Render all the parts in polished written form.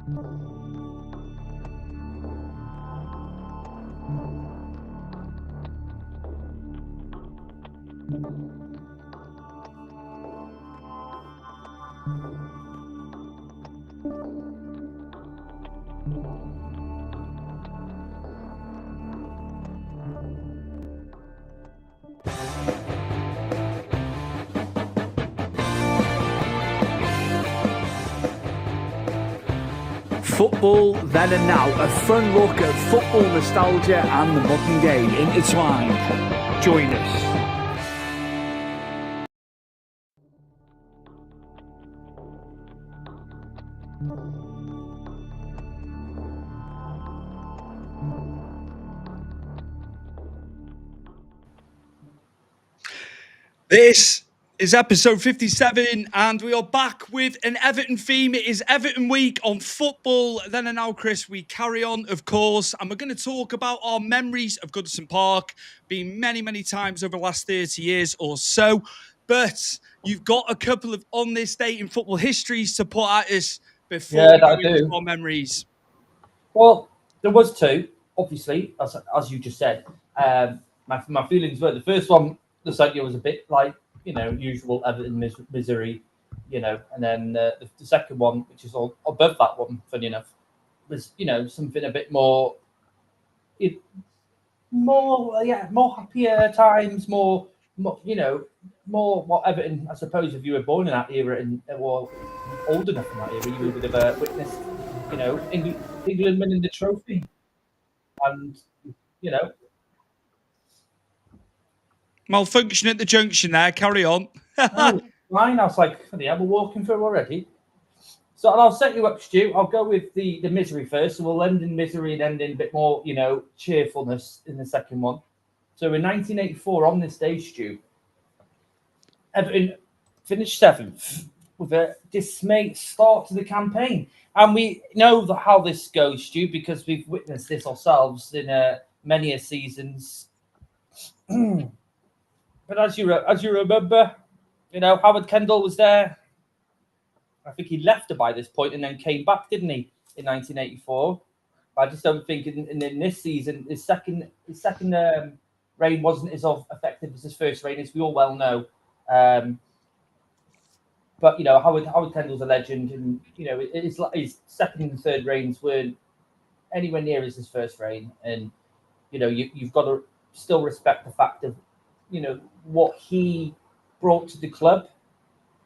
Football then and now, a fun look at football nostalgia and the modern game intertwined. Join us. This is episode 57, and we are back with an Everton theme. It is Everton week on Football Then and Now, Chris. We carry on, of course, and we're going to talk about our memories of Goodison Park, been many, many times over the last 30 years or so. But you've got a couple of on this date in football histories to put at us before we go into our memories. Well, there was two, obviously, as you just said. My feelings were, the first one, the second was a bit like, usual Everton misery, and then the second one, which is all above that one, funny enough, was, something a bit more happier times, more, what Everton, I suppose, if you were born in that era or old enough in that era, you would have witnessed, England winning the trophy. And, Malfunction at the junction there. Carry on. Fine. I was like, we're walking through already. So I'll set you up, Stu. I'll go with the misery first. So we'll end in misery and end in a bit more, cheerfulness in the second one. So in 1984, on this day, Stu, Everton finished 7th with a dismayed start to the campaign. And we know how this goes, Stu, because we've witnessed this ourselves in many seasons. But as you remember, Howard Kendall was there. I think he left by this point and then came back, didn't he, in 1984? But I just don't think in this season, his second reign wasn't as effective as his first reign, as we all well know. But Howard Kendall's a legend, and it's like his second and third reigns weren't anywhere near as his first reign. And you've got to still respect the fact of what he brought to the club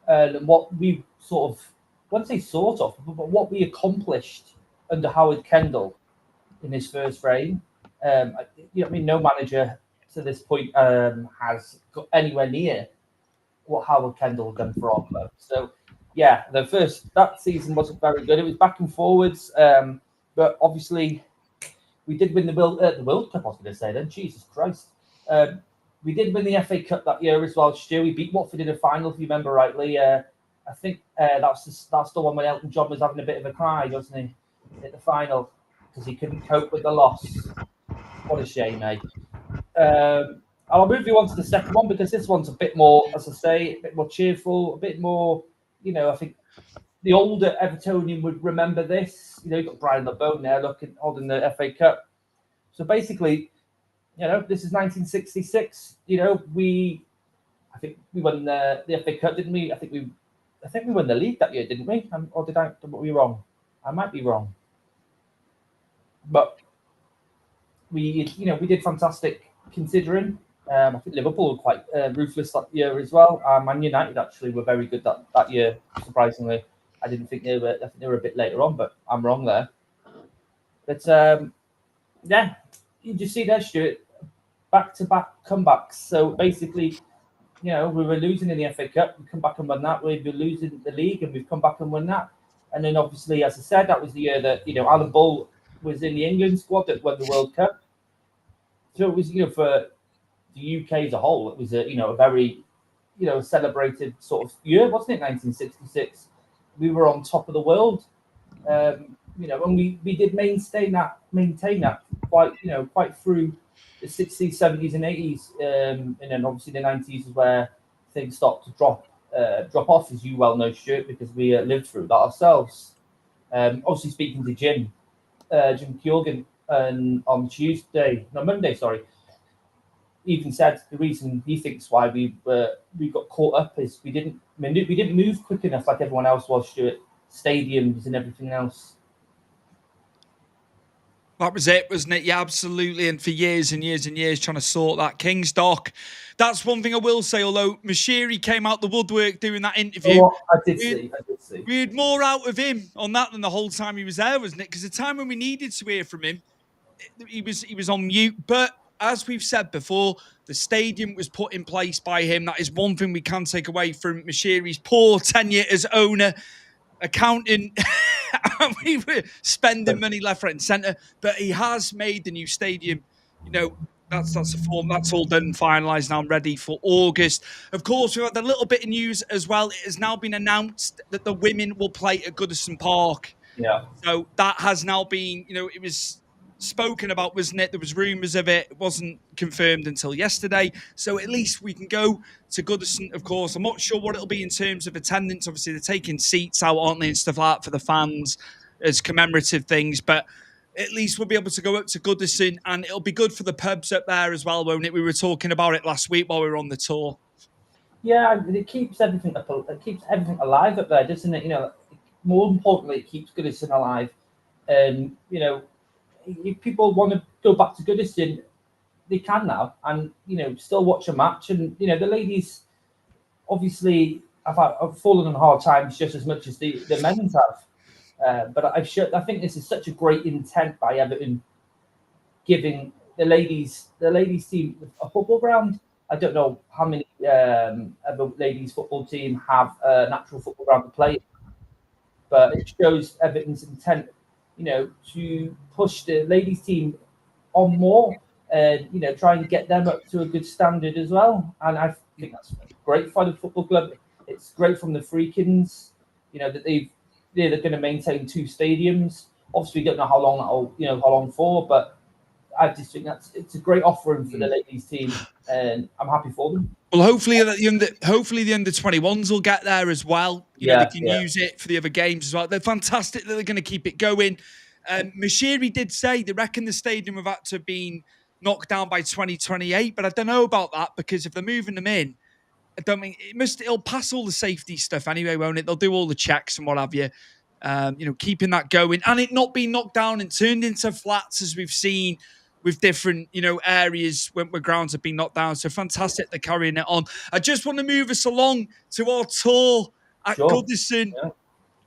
and what we sort of, I wouldn't say sort of, but what we accomplished under Howard Kendall in his first reign. No manager to this point has got anywhere near what Howard Kendall done for our club. So, yeah, that season wasn't very good. It was back and forwards, but obviously we did win the World Cup. I was going to say then, Jesus Christ. We did win the FA Cup that year as well, Stu. We beat Watford in the final, if you remember rightly. I think that's the one when Elton John was having a bit of a cry, wasn't he, at the final, because he couldn't cope with the loss. What a shame, eh? I'll move you on to the second one, because this one's a bit more, as I say, a bit more cheerful, a bit more, I think the older Evertonian would remember this. You've got Brian LeBone there holding the FA Cup. So basically, this is 1966. I think we won the FA Cup, didn't we? I think we won the league that year, didn't we? Or were we wrong? I might be wrong. But we did fantastic considering. I think Liverpool were quite ruthless that year as well. Man United actually were very good that year, surprisingly. I didn't think they were. I think they were a bit later on, but I'm wrong there. But yeah, you just see there, Stuart, back-to-back comebacks. So basically, we were losing in the FA Cup. We come back and won that. We've been losing the league, and we've come back and won that. And then obviously, as I said, that was the year that Alan Bull was in the England squad that won the World Cup. So it was for the UK as a whole, it was a very celebrated sort of year, wasn't it? 1966. We were on top of the world. And we did maintain that quite through the 60s, 70s, and 80s, and then obviously the 90s is where things start to drop off, as you well know, Stuart, because we lived through that ourselves. Obviously, speaking to Jim Kjorgen on Monday, sorry, even said the reason he thinks why we got caught up is we didn't move quick enough like everyone else was, Stuart. Stadiums and everything else. That was it, wasn't it? Yeah, absolutely. And for years and years and years trying to sort that. King's Dock. That's one thing I will say, although Mashiri came out the woodwork doing that interview. Oh, I did see. We had more out of him on that than the whole time he was there, wasn't it? Because the time when we needed to hear from him, he was on mute. But as we've said before, the stadium was put in place by him. That is one thing we can take away from Mashiri's poor tenure as owner, accounting. We were spending money left, right, and centre, but he has made the new stadium. That's a form. That's all done and finalised now. I'm ready for August. Of course, we've had a little bit of news as well. It has now been announced that the women will play at Goodison Park. Yeah. So that has now been, it was spoken about, wasn't it? There was rumours of it. It wasn't confirmed until yesterday. So at least we can go to Goodison, of course. I'm not sure what it'll be in terms of attendance. Obviously, they're taking seats out, aren't they, and stuff like that for the fans as commemorative things. But at least we'll be able to go up to Goodison, and it'll be good for the pubs up there as well, won't it? We were talking about it last week while we were on the tour. Yeah, it keeps everything up. It keeps everything alive up there, doesn't it? More importantly, it keeps Goodison alive. And if people want to go back to Goodison, they can now, and still watch a match. And the ladies, obviously, I've fallen on hard times just as much as the men's have. But I think this is such a great intent by Everton, giving the ladies team a football ground. I don't know how many other ladies football team have a natural football ground to play, but it shows Everton's intent, to push the ladies team on more and try and get them up to a good standard as well. And I think that's great for the football club. It's great from the Freakins, that they're going to maintain 2 stadiums. Obviously, we don't know how long for, but I just think it's a great offering for the ladies team, and I'm happy for them. Well, hopefully the under 21s will get there as well. They can use it for the other games as well. They're fantastic that they're going to keep it going. Mashiri did say they reckon the stadium have had to have been knocked down by 2028, but I don't know about that, because if they're moving them in, I don't mean it'll pass all the safety stuff anyway, won't it? They'll do all the checks and what have you. Keeping that going and it not being knocked down and turned into flats as we've seen with different, areas where grounds have been knocked down. So fantastic they're carrying it on. I just want to move us along to our tour at Goodison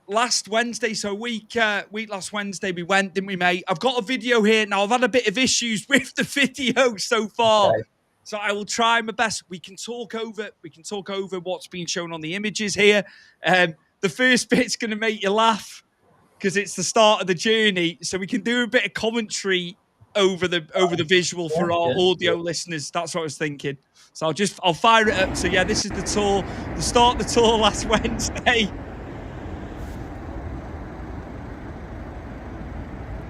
last Wednesday. So week last Wednesday we went, didn't we, mate? I've got a video here now. I've had a bit of issues with the video so far. Okay. So I will try my best. We can talk over what's being shown on the images here. The first bit's going to make you laugh because it's the start of the journey. So we can do a bit of commentary over the visual for our audio listeners. That's what I was thinking. So I'll fire it up. So yeah, this is the tour, the start of the tour last Wednesday.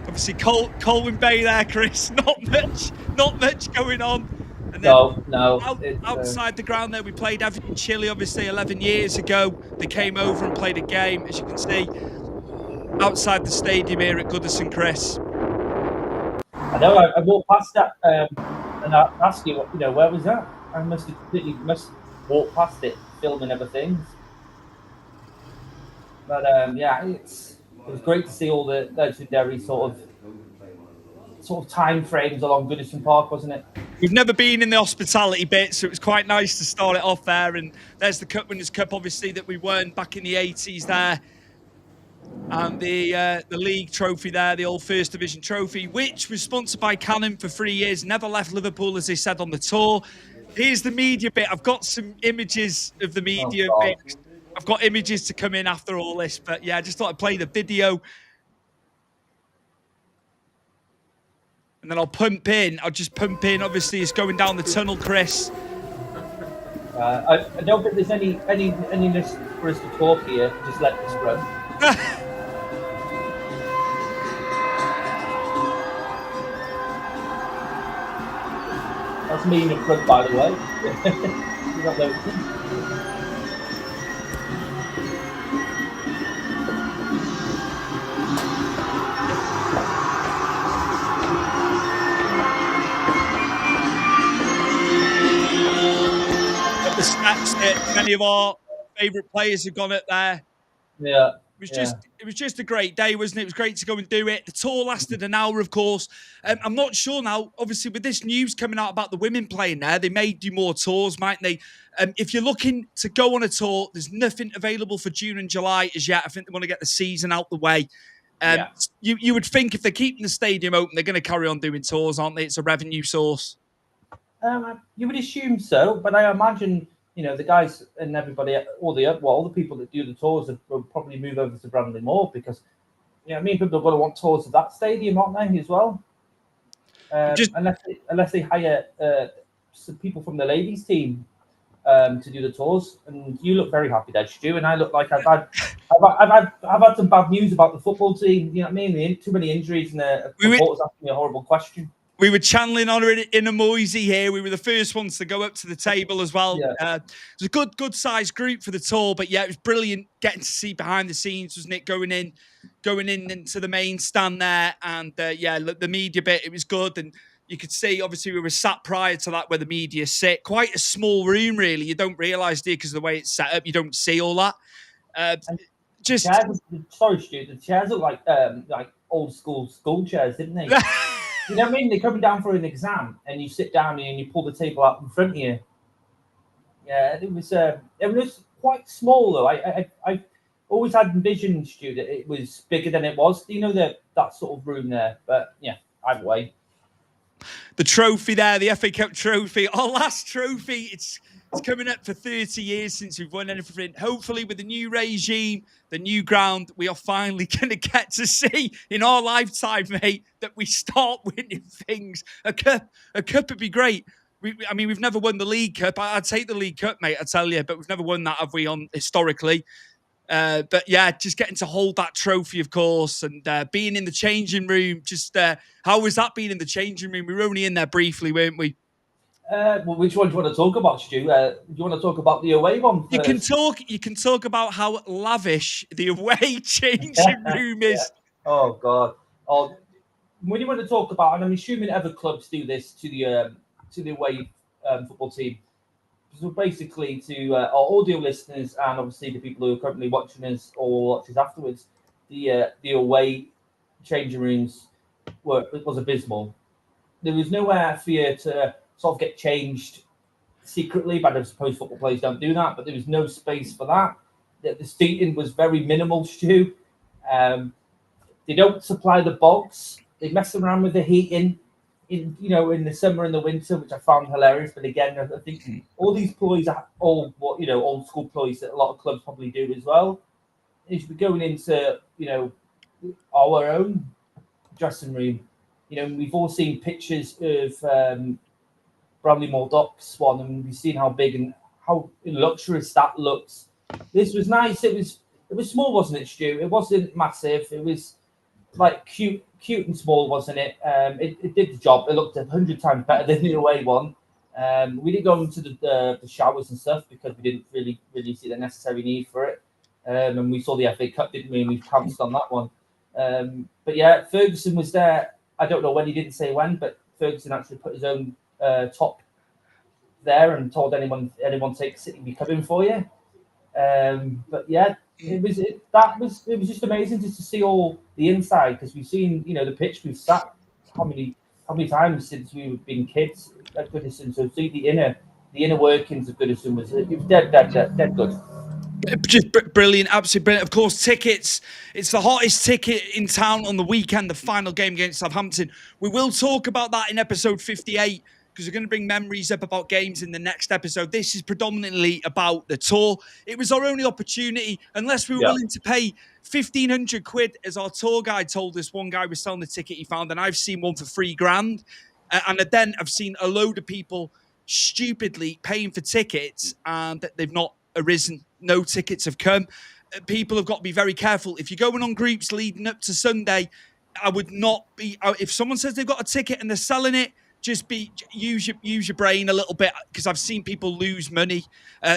Obviously Colwyn Bay there, Chris. Not much going on. And then outside the ground there, we played Everton Chile, obviously 11 years ago. They came over and played a game, as you can see, outside the stadium here at Goodison, Chris. I know, I walked past that and I asked you, where was that? I must walk past it, filming other things. But it was great to see all the legendary sort of time frames along Goodison Park, wasn't it? We've never been in the hospitality bit, so it was quite nice to start it off there. And there's the Cup Winners' Cup, obviously, that we won back in the 80s there. And the league trophy there, the old First Division trophy, which was sponsored by Canon for 3 years, never left Liverpool, as they said on the tour. Here's the media bit. I've got some images of the media bit. I've got images to come in after all this, but yeah, I just thought I'd play the video. And then I'll just pump in. Obviously, it's going down the tunnel, Chris. I don't think there's any for us to talk here. Just let this run. That's me in the front, by the way. You're not noticing. Many of our favourite players have gone up there. Yeah. It was just a great day, wasn't it? It was great to go and do it. The tour lasted an hour, of course. I'm not sure now, obviously, with this news coming out about the women playing there, they may do more tours, mightn't they? If you're looking to go on a tour, there's nothing available for June and July as yet. I think they want to get the season out the way. You would think if they're keeping the stadium open, they're going to carry on doing tours, aren't they? It's a revenue source. You would assume so, but I imagine the guys and everybody, all the people that do the tours will probably move over to Bramley Moore because people are going to want tours of that stadium, aren't they, as well? Unless they hire some people from the ladies' team to do the tours. And you look very happy there, Stu, and I look like I've had some bad news about the football team. You know what I mean? Too many injuries, and reporters asking me a horrible question. We were channeling on it in a Moisey here. We were the first ones to go up to the table as well. Yeah. It was a good sized group for the tour, but yeah, it was brilliant getting to see behind the scenes, wasn't it? Going in into the main stand there, and the media bit, it was good, and you could see obviously we were sat prior to that where the media sit. Quite a small room, really. You don't realise, do you, because of the way it's set up, you don't see all that. Sorry, Stu. The chairs look like old school chairs, didn't they? You know what I mean? They're coming down for an exam, and you sit down and you pull the table out in front of you. Yeah, it was quite small though. I always had envisioned, Stu, that it was bigger than it was. Do you know that sort of room there? But yeah, either way. The trophy there, the FA Cup trophy, our last trophy. It's coming up for 30 years since we've won anything. Hopefully, with the new regime, the new ground, we are finally going to get to see in our lifetime, mate, that we start winning things. A cup would be great. We've never won the League Cup. I'd take the League Cup, mate, I tell you, but we've never won that, have we, historically? But yeah, just getting to hold that trophy, of course, and being in the changing room. How was that being in the changing room? We were only in there briefly, weren't we? Well, which one do you want to talk about, Stu? Do you want to talk about the away one first? You can talk about how lavish the away changing room is. Yeah. Oh God! When you want to talk about, and I'm assuming other clubs do this to the away football team. So basically, to our audio listeners and obviously the people who are currently watching us or watch us afterwards, the away changing rooms was abysmal. There was nowhere for you to sort of get changed secretly, but I suppose football players don't do that. But there was no space for that. The seating was very minimal, Stu. They don't supply the bogs. They mess around with the heating in the summer and the winter, which I found hilarious. But again, I think all these ploys are all old school ploys that a lot of clubs probably do as well. Is we're going into our own dressing room. We've all seen pictures of Bramley Moore Dock Swan, and we've seen how big and how luxurious that looks. This was nice. It was small, wasn't it, Stu? It wasn't massive. It was like cute and small, wasn't it? It did the job. It looked 100 times better than the away one. We didn't go into the showers and stuff because we didn't really see the necessary need for it. And we saw the FA Cup, didn't we? And we pounced on that one. But yeah, Ferguson was there. I don't know when, he didn't say when, but Ferguson actually put his own top there and told anyone take a seat and be coming for you. But yeah, it was just amazing just to see all the inside, because we've seen the pitch, we've sat how many times since we've been kids at Goodison, so see the inner workings of Goodison was dead good. Just brilliant, absolutely brilliant. Of course, tickets. It's the hottest ticket in town on the weekend, the final game against Southampton. We will talk about that in episode 58 because we're going to bring memories up about games in the next episode. This is predominantly about the tour. It was our only opportunity, unless we were willing to pay 1,500 quid, as our tour guide told us. One guy was selling the ticket he found, and I've seen one for $3,000. And then I've seen a load of people stupidly paying for tickets and they've not arisen. No tickets have come. People have got to be very careful. If you're going on groups leading up to Sunday, I would not be. If someone says they've got a ticket and they're selling it, just use your brain a little bit, because I've seen people lose money.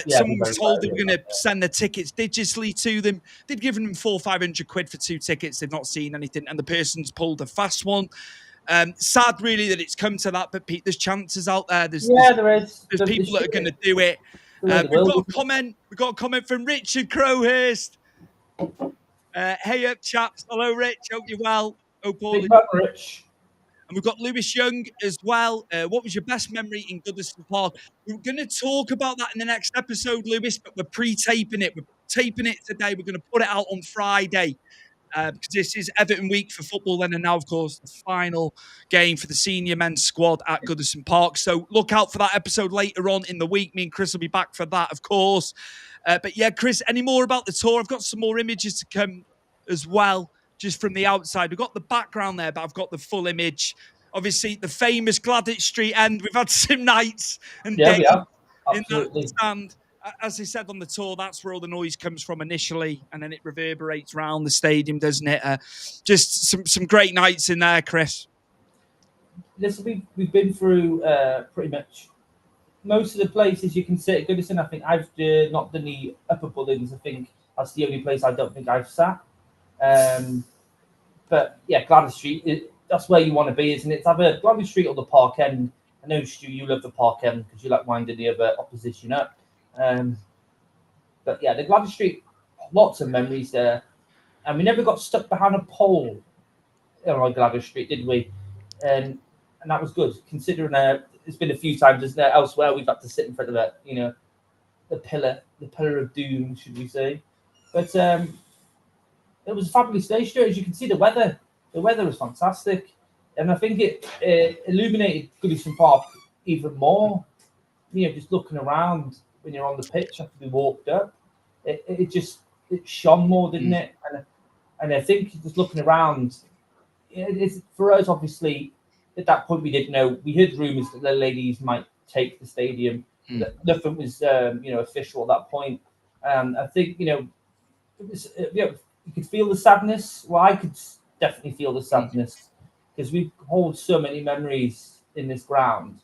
Someone was told they were going to send their tickets digitally to them. They'd given them 400 or 500 quid for 2 tickets. They've not seen anything, and the person's pulled a fast one. Sad, really, that it's come to that. But Pete, there's chances out there. There is. There's people that are going to do it. the We've world. got a comment. We've got a comment from Richard Crowhurst. Hey up, chaps. Hello, Rich. Hope you're well. Hope all Big is. man, Rich. And we've got Lewis Young as well. What was your best memory in Goodison Park? We're going to talk about that in the next episode, Lewis, but we're pre-taping it. We're taping it today. We're going to put it out on Friday because this is Everton week for football then. And now, of course, the final game for the senior men's squad at Goodison Park. So look out for that episode later on in the week. Me and Chris will be back for that, of course. But yeah, Chris, any more about the tour? I've got some more images to come as well, just from the outside. We've got the background there, but I've got the full image. Obviously, the famous Gladych Street end. We've had some nights and Yeah, days we have. in that Absolutely. stand. As I said on the tour, that's where all the noise comes from initially, and then it reverberates around the stadium, doesn't it? Just some great nights in there, Chris. Listen, we've been through pretty much most of the places you can sit at Goodison. I think I've not done the upper Bullings. I think that's the only place I don't think I've sat. But yeah, Gladys Street, that's where you want to be, isn't it? It's either Gladys Street or the Park End. I know, Stu, you love the Park End because you like winding the other opposition up. But yeah, the Gladys Street, lots of memories there. And we never got stuck behind a pole on Gladys Street, did we? And that was good, considering it's been a few times, isn't there, elsewhere we've had to sit in front of it, the pillar of doom, should we say. But it was a fabulous day, Stuart. As you can see, the weather was fantastic. And I think it illuminated Goodison Park even more. Just looking around when you're on the pitch after we walked up, it shone more, didn't it? And I think just looking around, it's for us, obviously, at that point we didn't know. We heard rumours that the ladies might take the stadium. Nothing was, official at that point. I think, it was, you could feel the sadness. Well, I could definitely feel the sadness because we hold so many memories in this ground,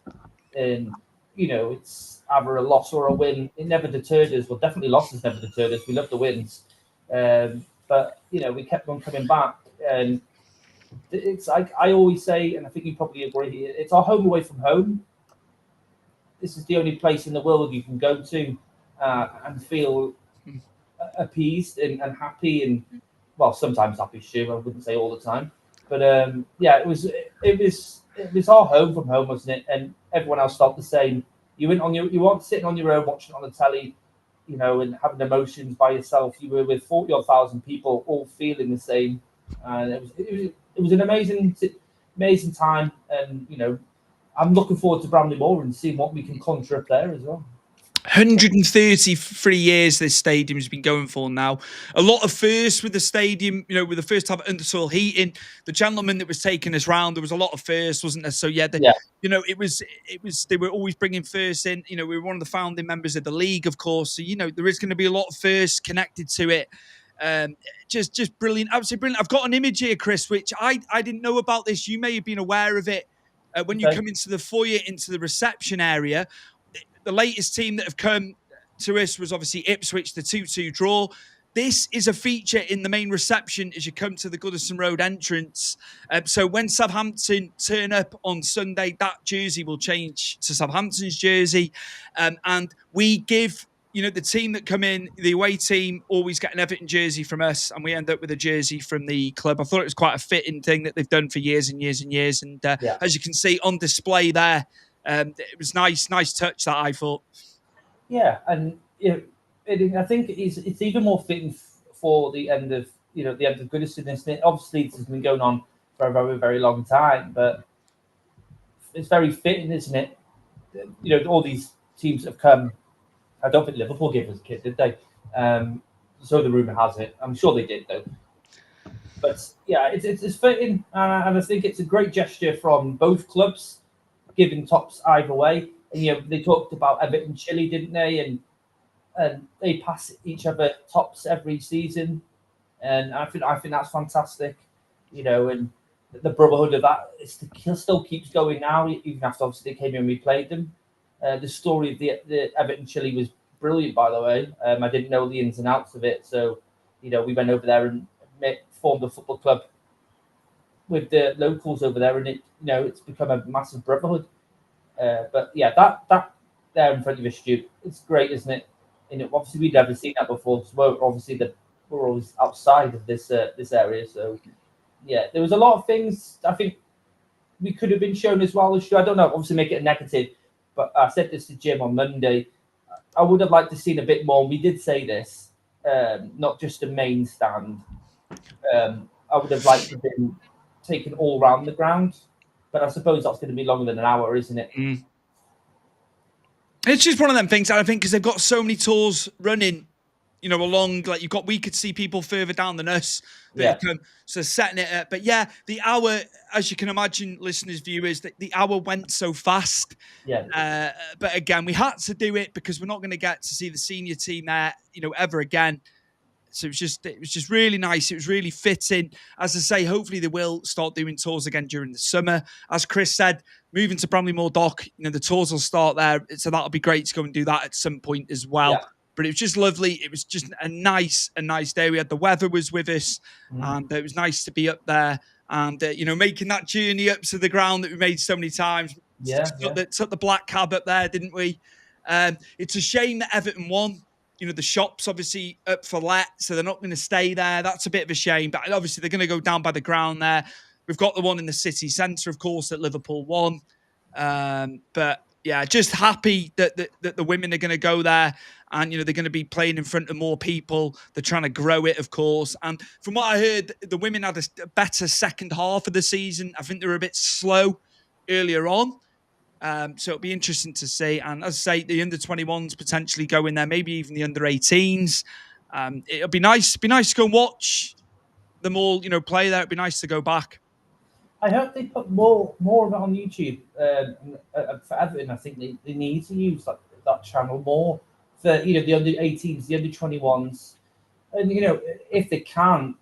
and it's either a loss or a win. It never deterred us. Well, definitely losses never deterred us. We love the wins, but we kept on coming back, and it's like I always say, and I think you probably agree. It's our home away from home. This is the only place in the world you can go to and feel appeased and happy, and well, sometimes happy. Sure, I wouldn't say all the time, but yeah, it was our home from home, wasn't it? And everyone else felt the same. You weren't sitting on your own watching it on the telly, and having emotions by yourself. You were with 40,000 people, all feeling the same, and it was an amazing time. And I'm looking forward to Bramley Moore and seeing what we can conjure up there as well. 133 years this stadium has been going for now. A lot of firsts with the stadium, with the first to have undersoil heating. The gentleman that was taking us round, there was a lot of firsts, wasn't there? So yeah, it was. They were always bringing firsts in. We were one of the founding members of the league, of course. So there is going to be a lot of firsts connected to it. Just brilliant, absolutely brilliant. I've got an image here, Chris, which I didn't know about this. You may have been aware of it when you come into the foyer, into the reception area. The latest team that have come to us was obviously Ipswich, the 2-2 draw. This is a feature in the main reception as you come to the Goodison Road entrance. So when Southampton turn up on Sunday, that jersey will change to Southampton's jersey. And we give, the team that come in, the away team, always get an Everton jersey from us, and we end up with a jersey from the club. I thought it was quite a fitting thing that they've done for years and years and years. And as you can see on display there, it was nice touch that I thought. Yeah, and I think it's even more fitting for the end of the end of Goodison, isn't it? Obviously, this has been going on for a very, very long time, but it's very fitting, isn't it? All these teams have come. I don't think Liverpool gave us a kit, did they? So the rumor has it. I'm sure they did, though. But yeah, it's fitting, and I think it's a great gesture from both clubs, giving tops either way. And they talked about Everton Chile, didn't they? And they pass each other tops every season, and I think that's fantastic. And the brotherhood of that still keeps going now, even after obviously they came in and we played them. The story of the Everton Chile was brilliant, by the way. I didn't know the ins and outs of it, so we went over there and formed a football club with the locals over there, and it's become a massive brotherhood. But yeah, that there in front of a Stu. It's great, isn't it? And obviously we'd never seen that before. So we're always outside of this area. So yeah, there was a lot of things I think we could have been shown as well as Stu. I don't know. Obviously, make it a negative, but I said this to Jim on Monday. I would have liked to seen a bit more. We did say this, not just a main stand. I would have liked to have been taken all around the ground, but I suppose that's going to be longer than an hour, isn't it? Mm. It's just one of them things, and I think because they've got so many tours running, along, like we could see people further down than us that come, so setting it up. But yeah, the hour, as you can imagine, listeners, viewers, the hour went so fast. Yeah. But again, we had to do it because we're not going to get to see the senior team there, ever again. So it was just really nice. It was really fitting. As I say, hopefully they will start doing tours again during the summer. As Chris said, moving to Bramley Moore Dock, the tours will start there. So that'll be great to go and do that at some point as well. Yeah. But it was just lovely. It was just a nice day. We had the weather was with us, and it was nice to be up there and making that journey up to the ground that we made so many times. Took the black cab up there, didn't we? It's a shame that Everton won. The shop's obviously up for let, so they're not going to stay there. That's a bit of a shame. But obviously, they're going to go down by the ground there. We've got the one in the city centre, of course, that Liverpool won. But yeah, just happy that the women are going to go there, and they're going to be playing in front of more people. They're trying to grow it, of course. And from what I heard, the women had a better second half of the season. I think they were a bit slow earlier on. So it'll be interesting to see. And as I say, the under-21s potentially go in there, maybe even the under-18s. It'll be nice. It'd be nice to go and watch them all, play there. It'd be nice to go back. I hope they put more of it on YouTube for Everton. I think they need to use that channel more for the under-18s, the under-21s, and if they can,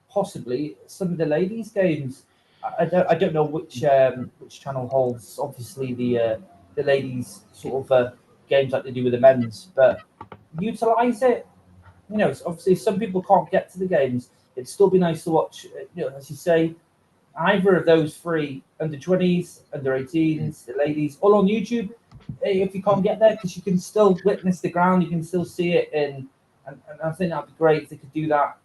possibly some of the ladies' games. I don't know which channel holds obviously the ladies sort of games like they do with the men's, but utilize it. It's obviously some people can't get to the games. It'd still be nice to watch. As you say, either of those three, under-20s, under-18s, the ladies, all on YouTube. If you can't get there, because you can still witness the ground, you can still see it, and I think that'd be great if they could do that.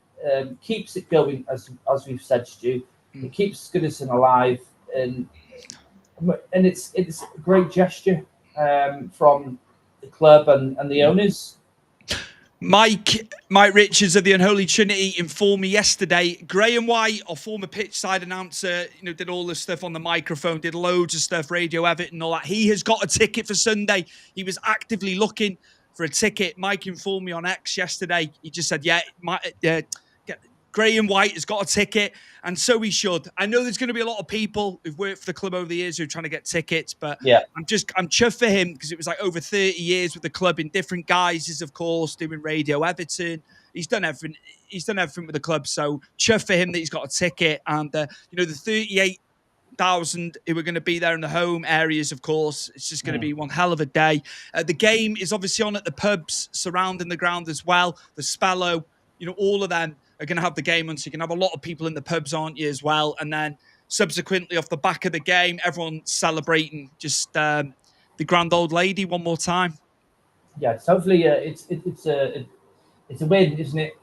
Keeps it going, as we've said, Stu. It keeps Goodison alive, and it's a great gesture from the club and the owners. Mike Richards of the Unholy Trinity informed me yesterday. Graham White, our former pitch side announcer, did all this stuff on the microphone, did loads of stuff, Radio Everton, all that. He has got a ticket for Sunday. He was actively looking for a ticket. Mike informed me on X yesterday. He just said, Graham White has got a ticket, and so he should. I know there's going to be a lot of people who've worked for the club over the years who are trying to get tickets, but I'm chuffed for him because it was like over 30 years with the club in different guises, of course, doing Radio Everton. He's done everything. He's done everything with the club, so chuffed for him that he's got a ticket. And the 38,000 who are going to be there in the home areas, of course, it's just going to be one hell of a day. The game is obviously on at the pubs surrounding the ground as well. The Spello, all of them are going to have the game on, so you can have a lot of people in the pubs, aren't you, as well? And then subsequently, off the back of the game, everyone's celebrating just the grand old lady one more time. Yeah, so hopefully it's a win, isn't it,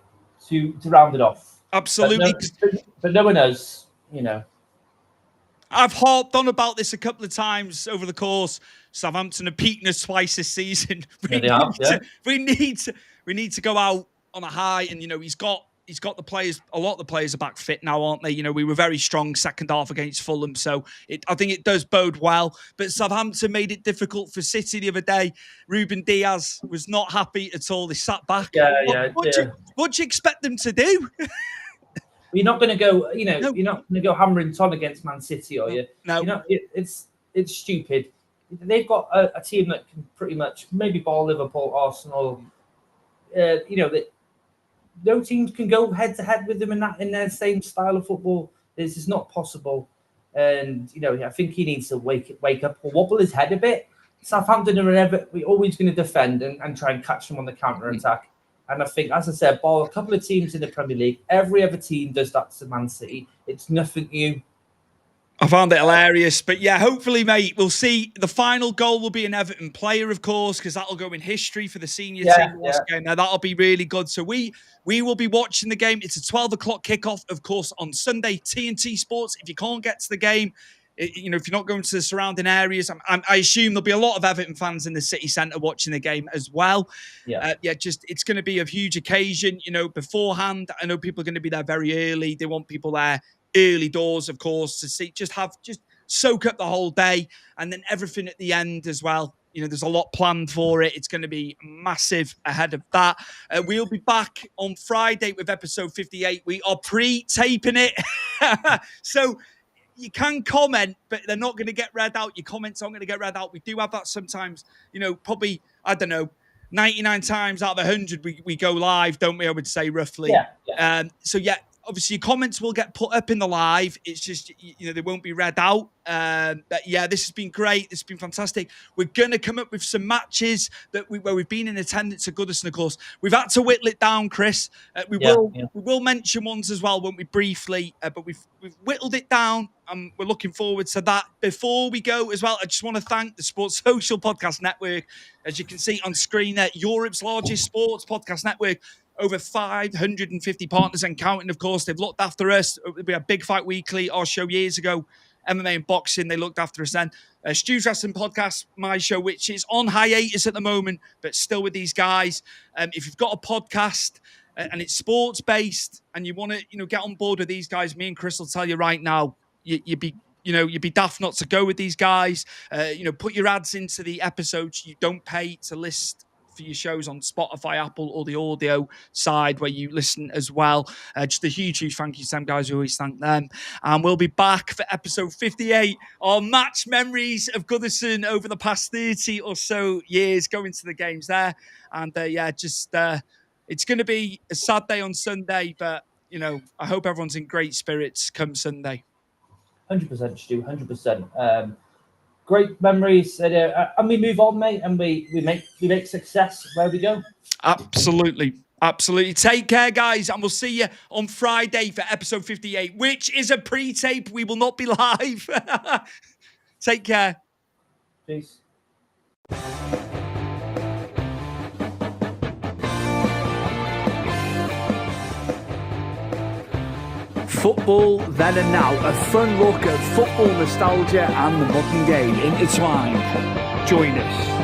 to round it off? Absolutely. But no one knows, I've harped on about this a couple of times over the course. Southampton have beaten us twice this season. We need to go out on a high, and he's got the players. A lot of the players are back fit now, aren't they? We were very strong second half against Fulham, so I think it does bode well. But Southampton made it difficult for City the other day. Ruben Diaz was not happy at all. They sat back. What do you expect them to do? You're not going to go. You're not going to go hammer and ton against Man City, are you? No. It's stupid. They've got a team that can pretty much maybe ball Liverpool, Arsenal. No teams can go head to head with them in their same style of football. This is not possible, and I think he needs to wake up or wobble his head a bit. Southampton are we're always going to defend and try and catch them on the counter attack. And I think, as I said, ball a couple of teams in the Premier League. Every other team does that to Man City. It's nothing new. I found it hilarious. But yeah, hopefully, mate, we'll see. The final goal will be an Everton player, of course, because that'll go in history for the senior team. Game. Now, that'll be really good. So we will be watching the game. It's a 12 o'clock kickoff, of course, on Sunday, TNT Sports. If you can't get to the game, if you're not going to the surrounding areas, I assume there'll be a lot of Everton fans in the city centre watching the game as well. It's going to be a huge occasion, beforehand. I know people are going to be there very early. They want people there early doors, of course, to see, just soak up the whole day, and then everything at the end as well. There's a lot planned for it. It's going to be massive ahead of that. We'll be back on Friday with episode 58. We are pre-taping it. So you can comment, but they're not going to get read out. Your comments aren't going to get read out. We do have that sometimes, probably, I don't know, 99 times out of 100, we go live, don't we? I would say roughly. Obviously, your comments will get put up in the live. It's just, they won't be read out. But yeah, this has been great. This has been fantastic. We're going to come up with some matches where we've been in attendance at Goodison, of course. We've had to whittle it down, Chris. We will mention ones as well, won't we, briefly? But we've whittled it down, and we're looking forward to that. Before we go as well, I just want to thank the Sports Social Podcast Network. As you can see on screen there, Europe's largest sports podcast network. Over 550 partners and counting, of course. They've looked after us. We had Big Fight Weekly, our show years ago. MMA and boxing, they looked after us then. Stu's Wrestling Podcast, my show, which is on hiatus at the moment, but still with these guys. If you've got a podcast and it's sports-based and you want to get on board with these guys, me and Chris will tell you right now, you'd be daft not to go with these guys. Put your ads into the episodes. You don't pay to list for your shows on Spotify, Apple, or the audio side where you listen as well. Just a huge thank you to them guys. We always thank them. And we'll be back for episode 58, our match memories of Goodison over the past 30 or so years, going to the games there. And it's going to be a sad day on Sunday, but I hope everyone's in great spirits come Sunday. 100%, Stu, 100%. Great memories, and we move on, mate, and we make success where we go. Absolutely. Take care, guys, and we'll see you on Friday for episode 58, which is a pre-tape. We will not be live. Take care. Peace. Football then and now, a fun look at football nostalgia and the modern game intertwined. Join us.